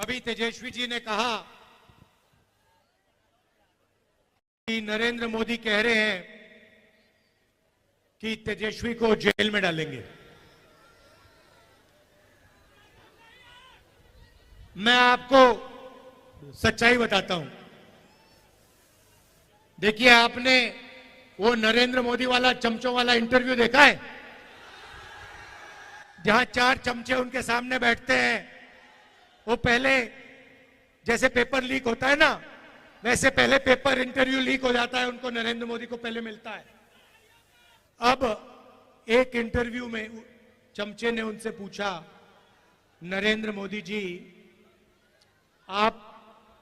अभी तेजस्वी जी ने कहा कि नरेंद्र मोदी कह रहे हैं कि तेजस्वी को जेल में डालेंगे। मैं आपको सच्चाई बताता हूं। देखिए, आपने वो नरेंद्र मोदी वाला चमचों वाला इंटरव्यू देखा है, जहां 4 चमचे उनके सामने बैठते हैं। वो पहले जैसे पेपर लीक होता है ना, वैसे पहले पेपर इंटरव्यू लीक हो जाता है, उनको नरेंद्र मोदी को पहले मिलता है। अब एक इंटरव्यू में चमचे ने उनसे पूछा, नरेंद्र मोदी जी, आप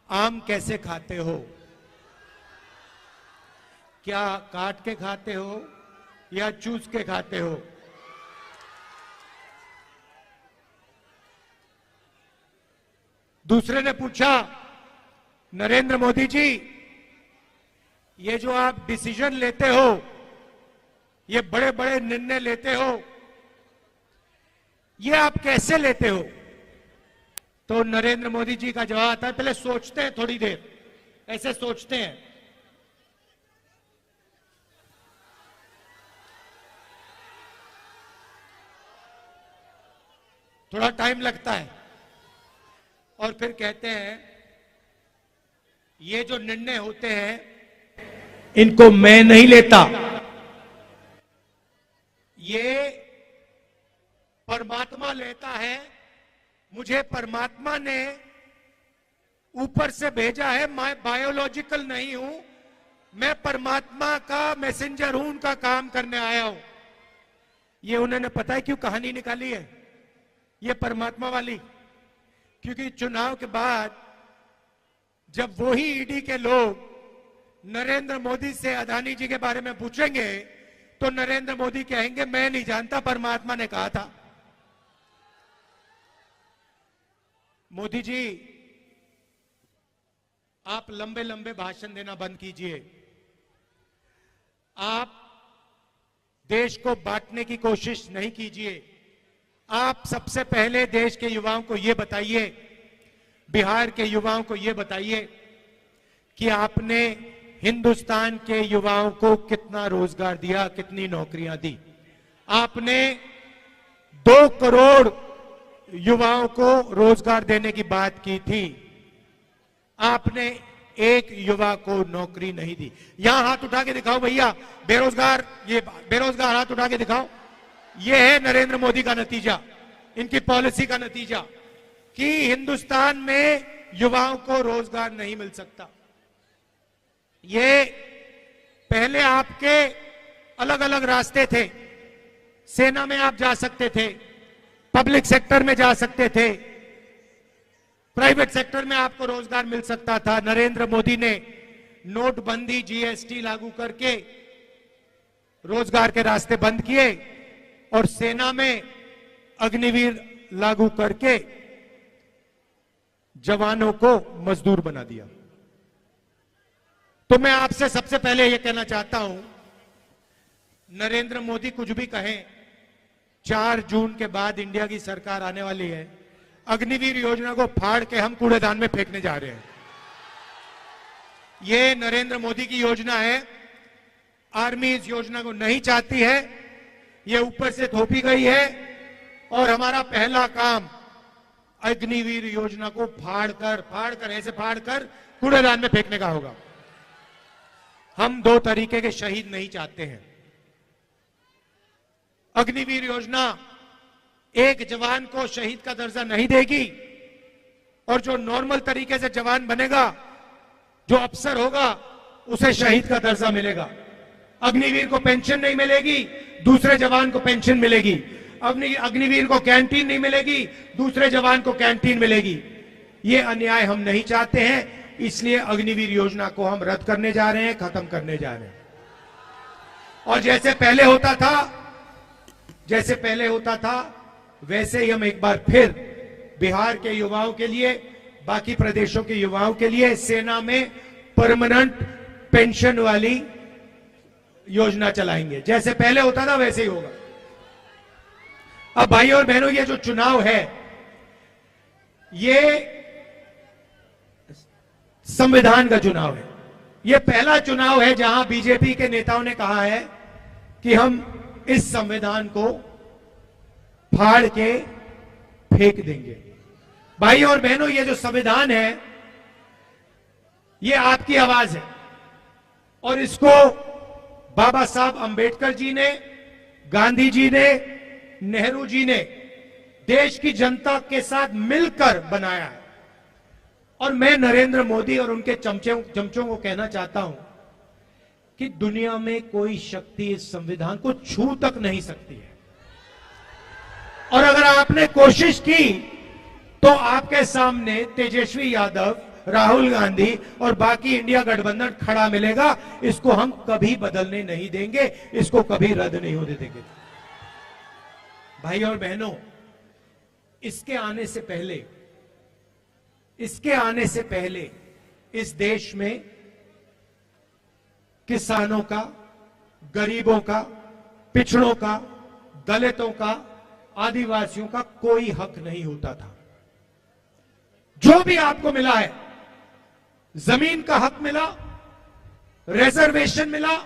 आम कैसे खाते हो? क्या काट के खाते हो या चूस के खाते हो? दूसरे ने पूछा, नरेंद्र मोदी जी, ये जो आप डिसीजन लेते हो, ये बड़े बड़े निर्णय लेते हो, ये आप कैसे लेते हो? तो नरेंद्र मोदी जी का जवाब आता है, पहले सोचते हैं थोड़ी देर, ऐसे सोचते हैं। थोड़ा टाइम लगता है और फिर कहते हैं, ये जो निर्णय होते हैं इनको मैं नहीं लेता, ये परमात्मा लेता है। मुझे परमात्मा ने ऊपर से भेजा है, मैं बायोलॉजिकल नहीं हूं, मैं परमात्मा का मैसेंजर हूं, उनका काम करने आया हूं। ये उन्होंने पता है क्यों कहानी निकाली है, ये परमात्मा वाली? क्योंकि चुनाव के बाद जब वही ईडी के लोग नरेंद्र मोदी से अदानी जी के बारे में पूछेंगे तो नरेंद्र मोदी कहेंगे, मैं नहीं जानता, परमात्मा ने कहा था। मोदी जी, आप लंबे लंबे भाषण देना बंद कीजिए। आप देश को बांटने की कोशिश नहीं कीजिए। आप सबसे पहले देश के युवाओं को यह बताइए, बिहार के युवाओं को यह बताइए कि आपने हिंदुस्तान के युवाओं को कितना रोजगार दिया, कितनी नौकरियां दी। आपने 2 करोड़ युवाओं को रोजगार देने की बात की थी, आपने एक युवा को नौकरी नहीं दी। यहां हाथ उठा के दिखाओ भैया, बेरोजगार, ये बेरोजगार हाथ उठा के दिखाओ। ये है नरेंद्र मोदी का नतीजा, इनकी पॉलिसी का नतीजा कि हिंदुस्तान में युवाओं को रोजगार नहीं मिल सकता। ये पहले आपके अलग अलग रास्ते थे। सेना में आप जा सकते थे, पब्लिक सेक्टर में जा सकते थे, प्राइवेट सेक्टर में आपको रोजगार मिल सकता था। नरेंद्र मोदी ने नोटबंदी, जीएसटी लागू करके रोजगार के रास्ते बंद किए और सेना में अग्निवीर लागू करके जवानों को मजदूर बना दिया। तो मैं आपसे सबसे पहले यह कहना चाहता हूं, नरेंद्र मोदी कुछ भी कहें, 4 जून के बाद इंडिया की सरकार आने वाली है। अग्निवीर योजना को फाड़ के हम कूड़ेदान में फेंकने जा रहे हैं। यह नरेंद्र मोदी की योजना है। आर्मी इस योजना को नहीं चाहती है, यह ऊपर से थोपी गई है और हमारा पहला काम अग्निवीर योजना को ऐसे फाड़ कर कूड़ेदान में फेंकने का होगा। हम 2 तरीके के शहीद नहीं चाहते हैं। अग्निवीर योजना एक जवान को शहीद का दर्जा नहीं देगी और जो नॉर्मल तरीके से जवान बनेगा, जो अफसर होगा, उसे शहीद का दर्जा मिलेगा। अग्निवीर को पेंशन नहीं मिलेगी, दूसरे जवान को पेंशन मिलेगी। अग्निवीर को कैंटीन नहीं मिलेगी, दूसरे जवान को कैंटीन मिलेगी। ये अन्याय हम नहीं चाहते हैं, इसलिए अग्निवीर योजना को हम रद्द करने जा रहे हैं, खत्म करने जा रहे हैं। और जैसे पहले होता था वैसे ही हम एक बार फिर बिहार के युवाओं के लिए, बाकी प्रदेशों के युवाओं के लिए सेना में परमानेंट पेंशन वाली योजना चलाएंगे। जैसे पहले होता था वैसे ही होगा। अब भाइयों और बहनों, ये जो चुनाव है, ये संविधान का चुनाव है। यह पहला चुनाव है जहां बीजेपी के नेताओं ने कहा है कि हम इस संविधान को फाड़ के फेंक देंगे। भाई और बहनों, ये जो संविधान है ये आपकी आवाज है और इसको बाबा साहब अंबेडकर जी ने, गांधी जी ने, नेहरू जी ने देश की जनता के साथ मिलकर बनाया है। और मैं नरेंद्र मोदी और उनके चमचों को कहना चाहता हूं कि दुनिया में कोई शक्ति इस संविधान को छू तक नहीं सकती है। और अगर आपने कोशिश की तो आपके सामने तेजस्वी यादव, राहुल गांधी और बाकी इंडिया गठबंधन खड़ा मिलेगा। इसको हम कभी बदलने नहीं देंगे, इसको कभी रद्द नहीं होने देंगे। भाई और बहनों, इसके आने से पहले इस देश में किसानों का, गरीबों का, पिछड़ों का, दलितों का, आदिवासियों का कोई हक नहीं होता था। जो भी आपको मिला है, जमीन का हक मिला, रिजर्वेशन मिला,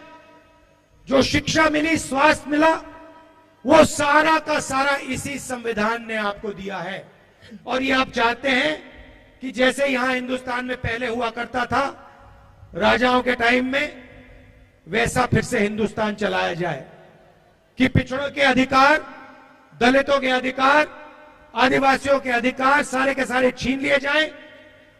जो शिक्षा मिली, स्वास्थ्य मिला, वो सारा का सारा इसी संविधान ने आपको दिया है। और ये आप चाहते हैं कि जैसे यहां हिंदुस्तान में पहले हुआ करता था राजाओं के टाइम में, वैसा फिर से हिंदुस्तान चलाया जाए कि पिछड़ों के अधिकार, दलितों के अधिकार, आदिवासियों के अधिकार सारे के सारे छीन लिए जाएं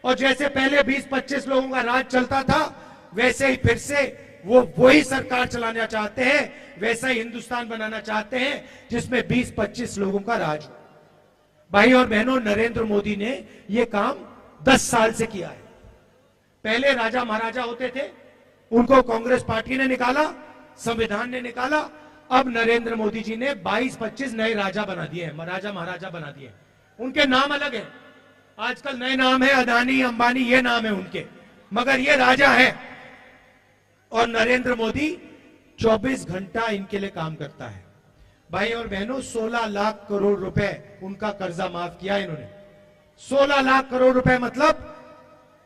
और जैसे पहले 20-25 लोगों का राज चलता था वैसे ही फिर से वही सरकार चलाना चाहते हैं, वैसा ही हिंदुस्तान बनाना चाहते हैं जिसमें 20-25 लोगों का राज हो। भाई और बहनों, नरेंद्र मोदी ने यह काम 10 साल से किया है। पहले राजा महाराजा होते थे, उनको कांग्रेस पार्टी ने निकाला, संविधान ने निकाला। अब नरेंद्र मोदी जी ने 22-25 नए राजा बना दिए हैं, राजा महाराजा बना दिए। उनके नाम अलग है, आजकल नए नाम है, अदानी, अंबानी, ये नाम है उनके, मगर ये राजा है। और नरेंद्र मोदी 24 घंटा इनके लिए काम करता है। भाई और बहनों, 16 लाख करोड़ रुपए उनका कर्जा माफ किया इन्होंने। 16 लाख करोड़ रुपए मतलब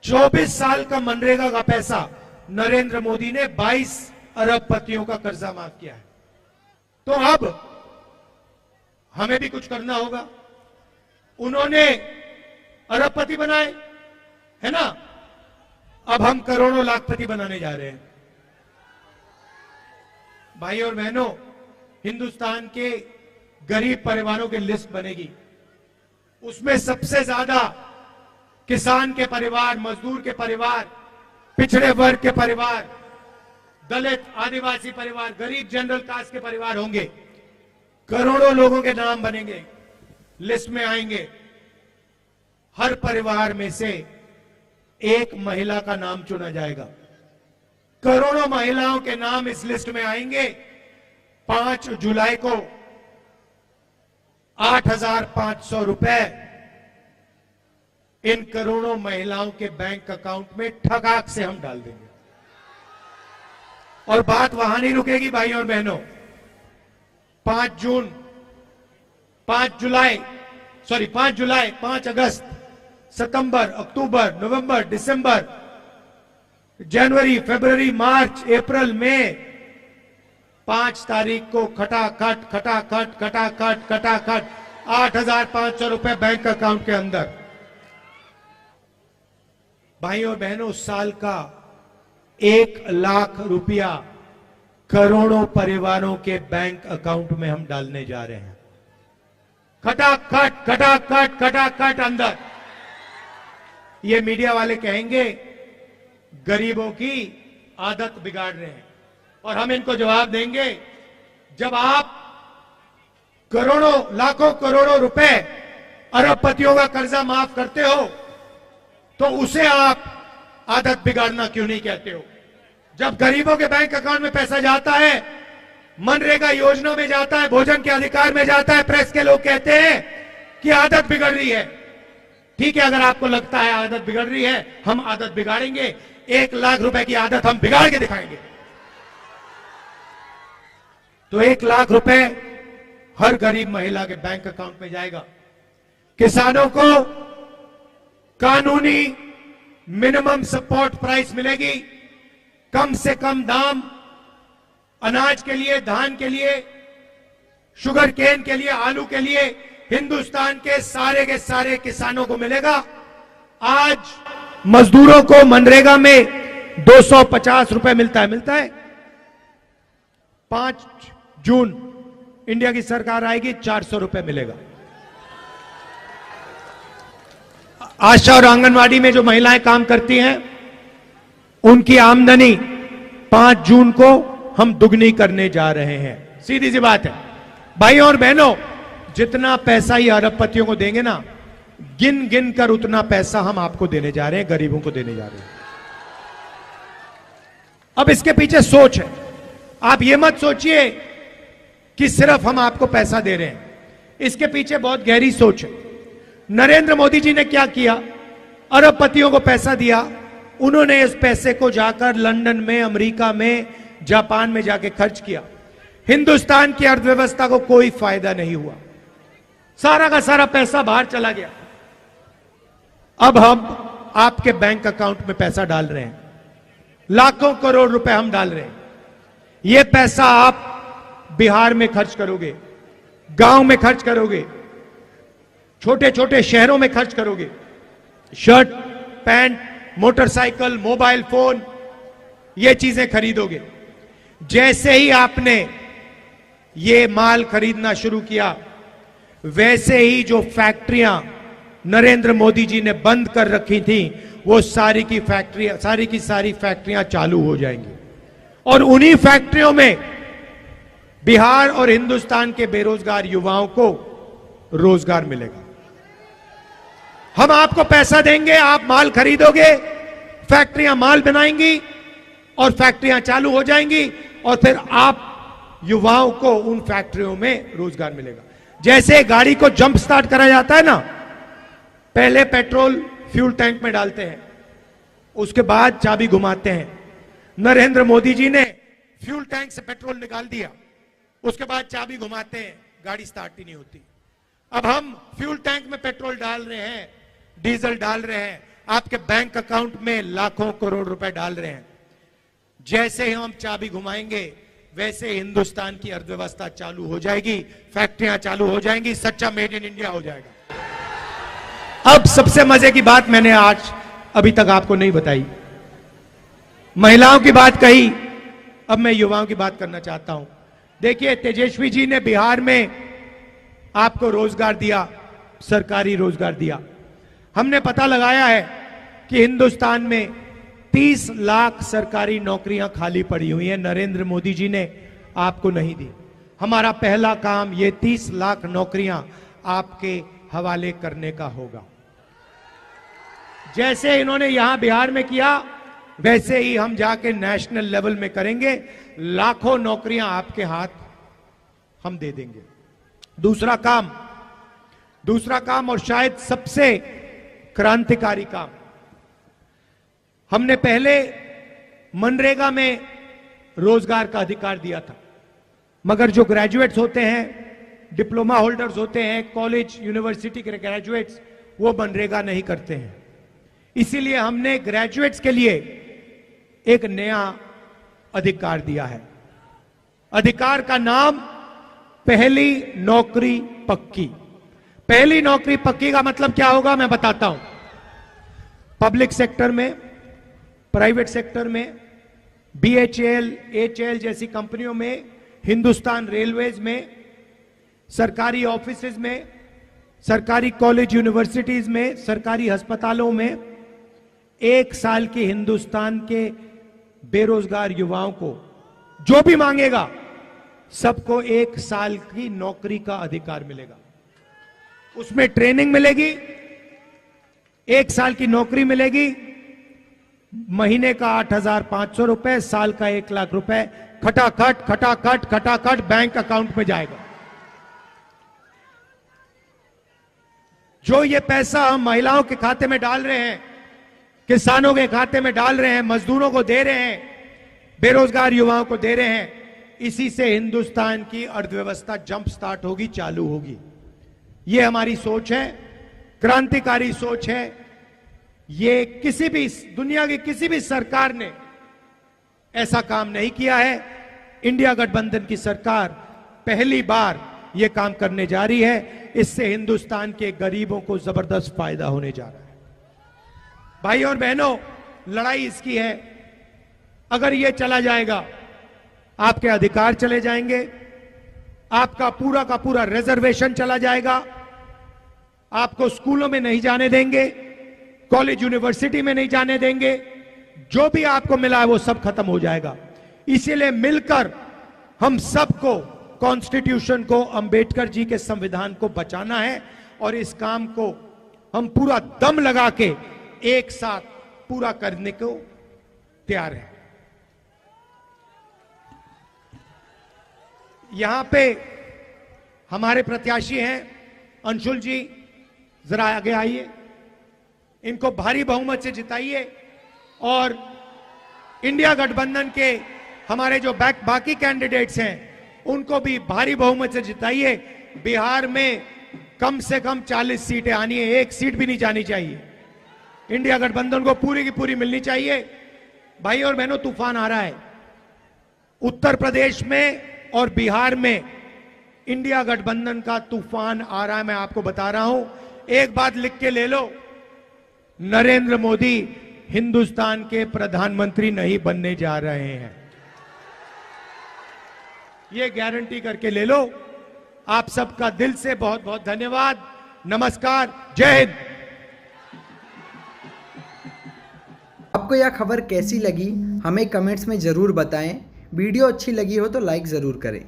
24 साल का मनरेगा का पैसा नरेंद्र मोदी ने 22 अरबपतियों का कर्जा माफ किया है। तो अब हमें भी कुछ करना होगा। उन्होंने अरबपति बनाए, है ना, अब हम करोड़ों लाखपति बनाने जा रहे हैं। भाई और बहनों, हिंदुस्तान के गरीब परिवारों की लिस्ट बनेगी, उसमें सबसे ज्यादा किसान के परिवार, मजदूर के परिवार, पिछड़े वर्ग के परिवार, दलित, आदिवासी परिवार, गरीब जनरल कास्ट के परिवार होंगे। करोड़ों लोगों के नाम बनेंगे, लिस्ट में आएंगे। हर परिवार में से एक महिला का नाम चुना जाएगा। करोड़ों महिलाओं के नाम इस लिस्ट में आएंगे। 5 जुलाई को 8,500 रुपए इन करोड़ों महिलाओं के बैंक अकाउंट में ठगाक से हम डाल देंगे। और बात वहां नहीं रुकेगी भाई और बहनों। 5 जुलाई, 5 अगस्त, सितंबर, अक्टूबर, नवंबर, दिसंबर, जनवरी, फरवरी, मार्च, अप्रैल, मई, 5 तारीख को खटाखट 8,500 रुपए बैंक अकाउंट के अंदर। भाई और बहनों, उस साल का 1 लाख रुपया करोड़ों परिवारों के बैंक अकाउंट में हम डालने जा रहे हैं। खटाखट अंदर। ये मीडिया वाले कहेंगे गरीबों की आदत बिगाड़ रहे हैं, और हम इनको जवाब देंगे, जब आप करोड़ों, लाखों करोड़ों रुपए अरबपतियों का कर्जा माफ करते हो तो उसे आप आदत बिगाड़ना क्यों नहीं कहते हो? जब गरीबों के बैंक अकाउंट में पैसा जाता है, मनरेगा योजना में जाता है, भोजन के अधिकार में जाता है, प्रेस के लोग कहते हैं कि आदत बिगड़ रही है। ठीक है, अगर आपको लगता है आदत बिगड़ रही है, हम आदत बिगाड़ेंगे। 1 लाख रुपए की आदत हम बिगाड़ के दिखाएंगे। तो 1 लाख रुपए हर गरीब महिला के बैंक अकाउंट में जाएगा। किसानों को कानूनी मिनिमम सपोर्ट प्राइस मिलेगी, कम से कम दाम अनाज के लिए, धान के लिए, शुगर केन के लिए, आलू के लिए हिंदुस्तान के सारे किसानों को मिलेगा। आज मजदूरों को मनरेगा में 250 रुपए मिलता है। 5 जून इंडिया की सरकार आएगी, 400 रुपए मिलेगा। आशा और आंगनवाड़ी में जो महिलाएं काम करती हैं, उनकी आमदनी 5 जून को हम दुगनी करने जा रहे हैं। सीधी सी बात है भाइयों और बहनों, जितना पैसा ये अरबपतियों को देंगे ना, गिन गिन कर उतना पैसा हम आपको देने जा रहे हैं, गरीबों को देने जा रहे हैं। अब इसके पीछे सोच है, आप ये मत सोचिए कि सिर्फ हम आपको पैसा दे रहे हैं, इसके पीछे बहुत गहरी सोच है। नरेंद्र मोदी जी ने क्या किया, अरबपतियों को पैसा दिया, उन्होंने इस पैसे को जाकर लंदन में, अमेरिका में, जापान में जाके खर्च किया। हिंदुस्तान की अर्थव्यवस्था को कोई फायदा नहीं हुआ, सारा का सारा पैसा बाहर चला गया। अब हम आपके बैंक अकाउंट में पैसा डाल रहे हैं, लाखों करोड़ रुपए हम डाल रहे हैं। यह पैसा आप बिहार में खर्च करोगे, गांव में खर्च करोगे, छोटे छोटे शहरों में खर्च करोगे, shirt, pant, motorcycle, mobile phone, ये चीजें खरीदोगे। जैसे ही आपने ये माल खरीदना शुरू किया, वैसे ही जो फैक्ट्रियां नरेंद्र मोदी जी ने बंद कर रखी थी, वो सारी की सारी फैक्ट्रियां चालू हो जाएंगी। और उन्हीं फैक्ट्रियों में बिहार और हिंदुस्तान के बेरोजगार युवाओं को रोजगार मिलेगा। हम आपको पैसा देंगे, आप माल खरीदोगे, फैक्ट्रियां माल बनाएंगी और फैक्ट्रियां चालू हो जाएंगी, और फिर आप युवाओं को उन फैक्ट्रियों में रोजगार मिलेगा। जैसे गाड़ी को जंप स्टार्ट करा जाता है ना, पहले पेट्रोल फ्यूल टैंक में डालते हैं, उसके बाद चाबी घुमाते हैं। नरेंद्र मोदी जी ने फ्यूल टैंक से पेट्रोल निकाल दिया, उसके बाद चाबी घुमाते हैं, गाड़ी स्टार्ट ही नहीं होती। अब हम फ्यूल टैंक में पेट्रोल डाल रहे हैं, डीजल डाल रहे हैं, आपके बैंक अकाउंट में लाखों करोड़ रुपए डाल रहे हैं। जैसे ही हम चाबी घुमाएंगे, वैसे हिंदुस्तान की अर्थव्यवस्था चालू हो जाएगी, फैक्ट्रियां चालू हो जाएंगी, सच्चा मेड इन इंडिया हो जाएगा। अब सबसे मजे की बात मैंने आज अभी तक आपको नहीं बताई, महिलाओं की बात कही, अब मैं युवाओं की बात करना चाहता हूं। देखिए, तेजस्वी जी ने बिहार में आपको रोजगार दिया, सरकारी रोजगार दिया। हमने पता लगाया है कि हिंदुस्तान में 30 लाख सरकारी नौकरियां खाली पड़ी हुई हैं, नरेंद्र मोदी जी ने आपको नहीं दी। हमारा पहला काम ये 30 लाख नौकरियां आपके हवाले करने का होगा। जैसे इन्होंने यहां बिहार में किया, वैसे ही हम जाके नेशनल लेवल में करेंगे, लाखों नौकरियां आपके हाथ हम दे देंगे। दूसरा काम और शायद सबसे क्रांतिकारी काम, हमने पहले मनरेगा में रोजगार का अधिकार दिया था, मगर जो ग्रेजुएट्स होते हैं, डिप्लोमा होल्डर्स होते हैं, कॉलेज यूनिवर्सिटी के ग्रेजुएट्स, वो मनरेगा नहीं करते हैं। इसीलिए हमने ग्रेजुएट्स के लिए एक नया अधिकार दिया है। अधिकार का नाम पहली नौकरी पक्की। पहली नौकरी पक्की का मतलब क्या होगा, मैं बताता हूं। पब्लिक सेक्टर में, प्राइवेट सेक्टर में, बीएचईएल, एचएएल जैसी कंपनियों में, हिंदुस्तान रेलवेज में, सरकारी ऑफिसेज में, सरकारी कॉलेज यूनिवर्सिटीज में, सरकारी अस्पतालों में 1 साल के हिंदुस्तान के बेरोजगार युवाओं को जो भी मांगेगा, सबको 1 साल की नौकरी का अधिकार मिलेगा। उसमें ट्रेनिंग मिलेगी, 1 साल की नौकरी मिलेगी, महीने का 8,500 रुपए, साल का 1 लाख रुपए खटाखट बैंक अकाउंट में जाएगा। जो ये पैसा हम महिलाओं के खाते में डाल रहे हैं, किसानों के खाते में डाल रहे हैं, मजदूरों को दे रहे हैं, बेरोजगार युवाओं को दे रहे हैं, इसी से हिंदुस्तान की अर्थव्यवस्था जंप स्टार्ट होगी, चालू होगी। ये हमारी सोच है, क्रांतिकारी सोच है। ये किसी भी दुनिया की किसी भी सरकार ने ऐसा काम नहीं किया है। इंडिया गठबंधन की सरकार पहली बार यह काम करने जा रही है। इससे हिंदुस्तान के गरीबों को जबरदस्त फायदा होने जा रहा है। भाई और बहनों, लड़ाई इसकी है, अगर यह चला जाएगा आपके अधिकार चले जाएंगे, आपका पूरा का पूरा रिजर्वेशन चला जाएगा, आपको स्कूलों में नहीं जाने देंगे, कॉलेज यूनिवर्सिटी में नहीं जाने देंगे, जो भी आपको मिला है वो सब खत्म हो जाएगा। इसीलिए मिलकर हम सबको कॉन्स्टिट्यूशन को, अंबेडकर जी के संविधान को बचाना है और इस काम को हम पूरा दम लगा के एक साथ पूरा करने को तैयार हैं। यहां पे हमारे प्रत्याशी हैं अंशुल जी, जरा आगे आइए, इनको भारी बहुमत से जिताइए और इंडिया गठबंधन के हमारे जो बाकी कैंडिडेट्स हैं उनको भी भारी बहुमत से जिताइए। बिहार में कम से कम 40 सीटें आनी है, एक सीट भी नहीं जानी चाहिए। इंडिया गठबंधन को पूरी की पूरी मिलनी चाहिए। भाई और बहनों, तूफान आ रहा है उत्तर प्रदेश में और बिहार में, इंडिया गठबंधन का तूफान आ रहा है। मैं आपको बता रहा हूं, एक बात लिख के ले लो, नरेंद्र मोदी हिंदुस्तान के प्रधानमंत्री नहीं बनने जा रहे हैं, ये गारंटी करके ले लो। आप सबका दिल से बहुत बहुत धन्यवाद। नमस्कार, जय हिंद। आपको यह खबर कैसी लगी हमें कमेंट्स में जरूर बताएं। वीडियो अच्छी लगी हो तो लाइक जरूर करें।